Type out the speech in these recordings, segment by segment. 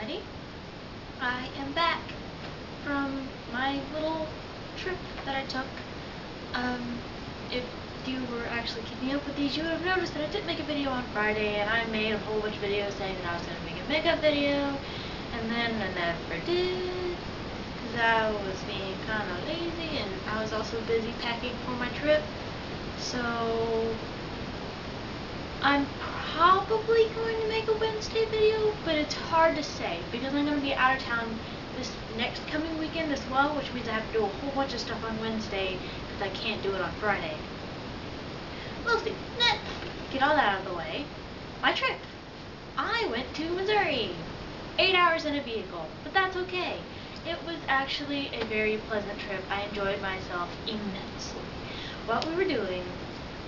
Alrighty, I am back from my little trip that I took. If you were actually keeping up with these, you would have noticed that I didn't make a video on Friday, and I made a whole bunch of videos saying that I was going to make a makeup video, and then I never did, because I was being kind of lazy, and I was also busy packing for my trip. So I'm probably going to make a Wednesday video, but it's hard to say because I'm going to be out of town this next coming weekend as well, which means I have to do a whole bunch of stuff on Wednesday because I can't do it on Friday. We'll see. Let's get all that out of the way. My trip. I went to Missouri. 8 hours in a vehicle, but that's okay. It was actually a very pleasant trip. I enjoyed myself immensely. What we were doing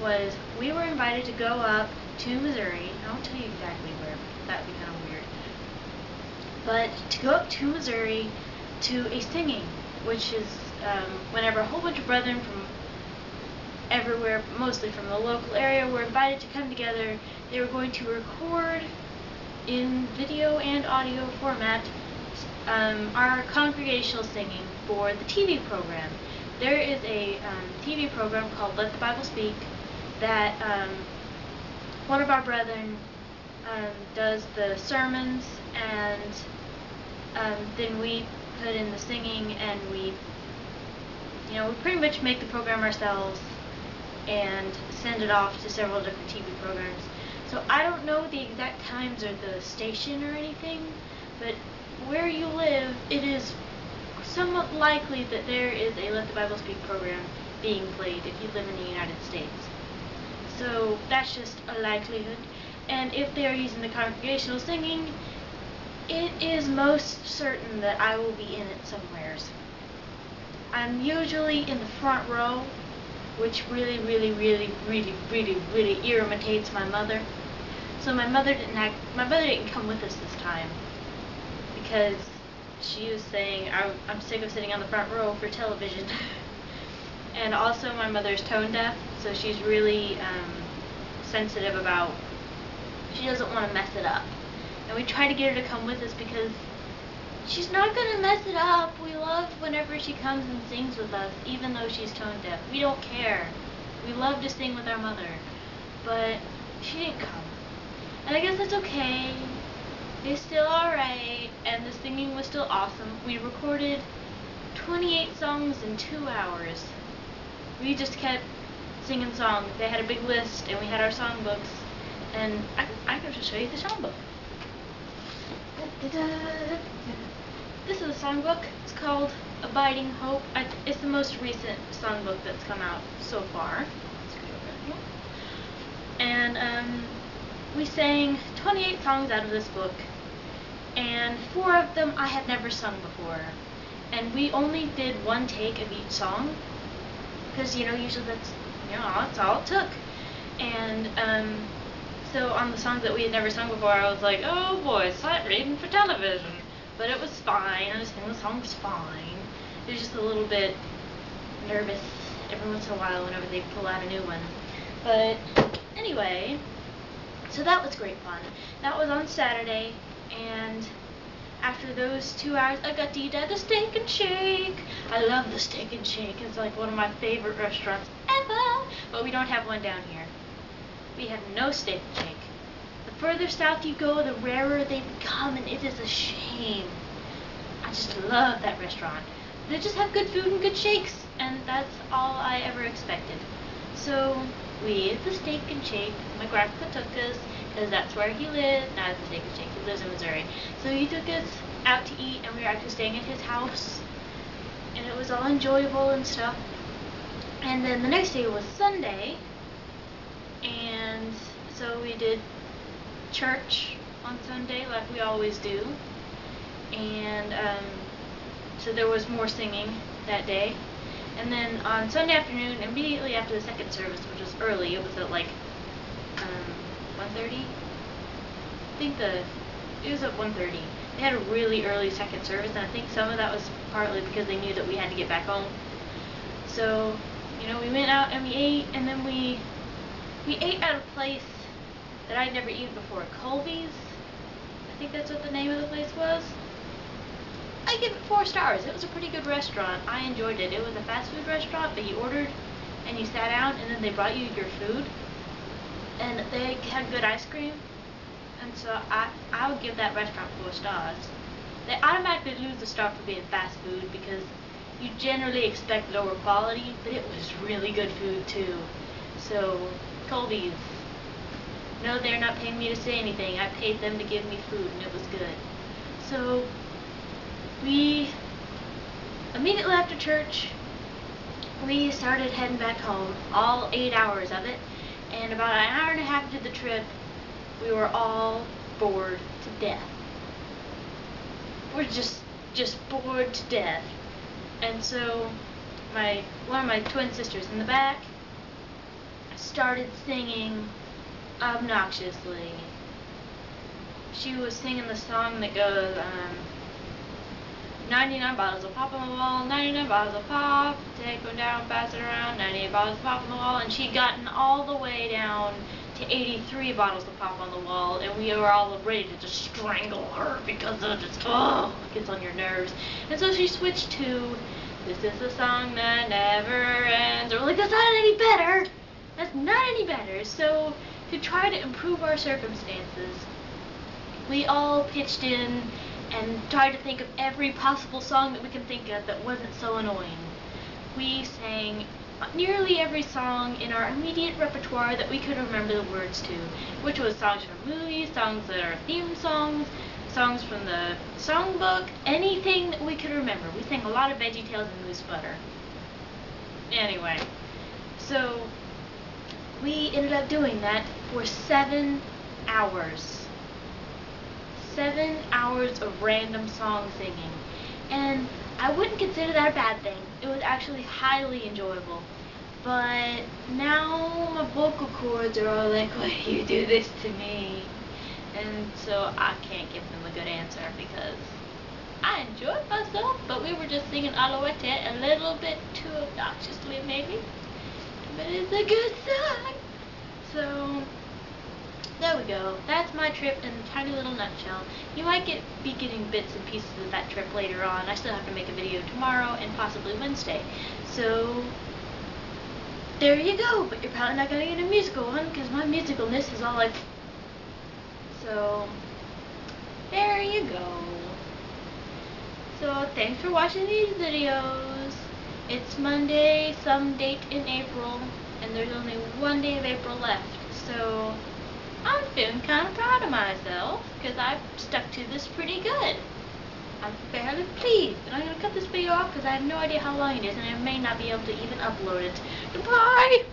was we were invited to go up to Missouri. I won't tell you exactly where, because that would be kind of weird. But to go up to Missouri to a singing, which is whenever a whole bunch of brethren from everywhere, mostly from the local area, were invited to come together. They were going to record in video and audio format our congregational singing for the TV program. There is a TV program called Let the Bible Speak that one of our brethren does the sermons, and then we put in the singing, and we pretty much make the program ourselves and send it off to several different TV programs. So I don't know the exact times or the station or anything, but where you live, it is somewhat likely that there is a Let the Bible Speak program being played if you live in the United States. So that's just a likelihood. And if they are using the congregational singing, it is most certain that I will be in it somewheres. I'm usually in the front row, which really irritates my mother. So my mother didn't come with us this time because she was saying, I'm sick of sitting on the front row for television. And also my mother's tone deaf, so she's really sensitive about, she doesn't want to mess it up. And we try to get her to come with us because she's not going to mess it up. We love whenever she comes and sings with us, even though she's tone deaf. We don't care. We love to sing with our mother. But she didn't come. And I guess that's okay. It's still alright, and the singing was still awesome. We recorded 28 songs in 2 hours. We just kept singing songs. They had a big list, and we had our songbooks. And I can just show you the songbook. This is a songbook. It's called Abiding Hope. It's the most recent songbook that's come out so far. And we sang 28 songs out of this book, and 4 of them I had never sung before. And we only did one take of each song, because usually that's all it took. And so on the songs that we had never sung before, I was like, oh boy, sight reading for television. But it was fine. I was singing the songs fine. It was just a little bit nervous every once in a while whenever they pull out a new one. But anyway, so that was great fun. That was on Saturday, and after those 2 hours, I got to eat at the Steak and Shake. I love the Steak and Shake. It's like one of my favorite restaurants ever. But we don't have one down here. We have no Steak and Shake. The further south you go, the rarer they become, and it is a shame. I just love that restaurant. They just have good food and good shakes, and that's all I ever expected. So we ate the Steak and Shake. My grandpa took us, because that's where he lives, not at the Steak and Shake. He lives in Missouri. So he took us out to eat, and we were actually staying at his house, and it was all enjoyable and stuff. And then the next day was Sunday, and so we did church on Sunday like we always do, and so there was more singing that day. And then on Sunday afternoon, immediately after the second service, which was early, it was at like 1:30. I think it was at 1:30. They had a really early second service, and I think some of that was partly because they knew that we had to get back home. So we went out and we ate, and then we ate at a place that I'd never eaten before, Colby's. think that's what the name of the place was. I give it 4 stars. It was a pretty good restaurant. I enjoyed it. It was a fast food restaurant, but you ordered and you sat down and then they brought you your food. And they had good ice cream. And so I would give that restaurant 4 stars. They automatically lose the star for being fast food because you generally expect lower quality, but it was really good food too. So, Colby's. No, they're not paying me to say anything. I paid them to give me food and it was good. So, we, immediately after church, we started heading back home, all 8 hours of it, and about an hour and a half into the trip, we were all bored to death. We're just bored to death. And so, one of my twin sisters in the back started singing obnoxiously. She was singing the song that goes, 99 bottles of pop on the wall, 99 bottles of pop, take them down, pass it around, 98 bottles of pop on the wall, and she'd gotten all the way down to 83 bottles of pop on the wall, and we were all ready to just strangle her because of just, it gets on your nerves. And so she switched to, this is a song that never ends. And we're like, that's not any better. That's not any better. So, to try to improve our circumstances, we all pitched in and tried to think of every possible song that we can think of that wasn't so annoying. We sang nearly every song in our immediate repertoire that we could remember the words to, which was songs from movies, songs that are theme songs, songs from the songbook, anything that we could remember. We sang a lot of VeggieTales and Moose Butter. Anyway, so we ended up doing that for 7 hours. 7 hours of random song singing. And I wouldn't consider that a bad thing. It was actually highly enjoyable. But now my vocal cords are all like, why do you do this to me? And so I can't give them a good answer because I enjoyed myself, but we were just singing Alouette a little bit too obnoxiously maybe. But it's a good song. So, there we go. That's my trip in a tiny little nutshell. You might be getting bits and pieces of that trip later on. I still have to make a video tomorrow and possibly Wednesday. So, there you go. But you're probably not going to get a musical one because my musicalness is all like... So, there you go. So, thanks for watching these videos. It's Monday, some date in April, and there's only one day of April left. So, I'm feeling kind of proud of myself because I've stuck to this pretty good. I'm fairly pleased. And I'm going to cut this video off because I have no idea how long it is and I may not be able to even upload it. Goodbye!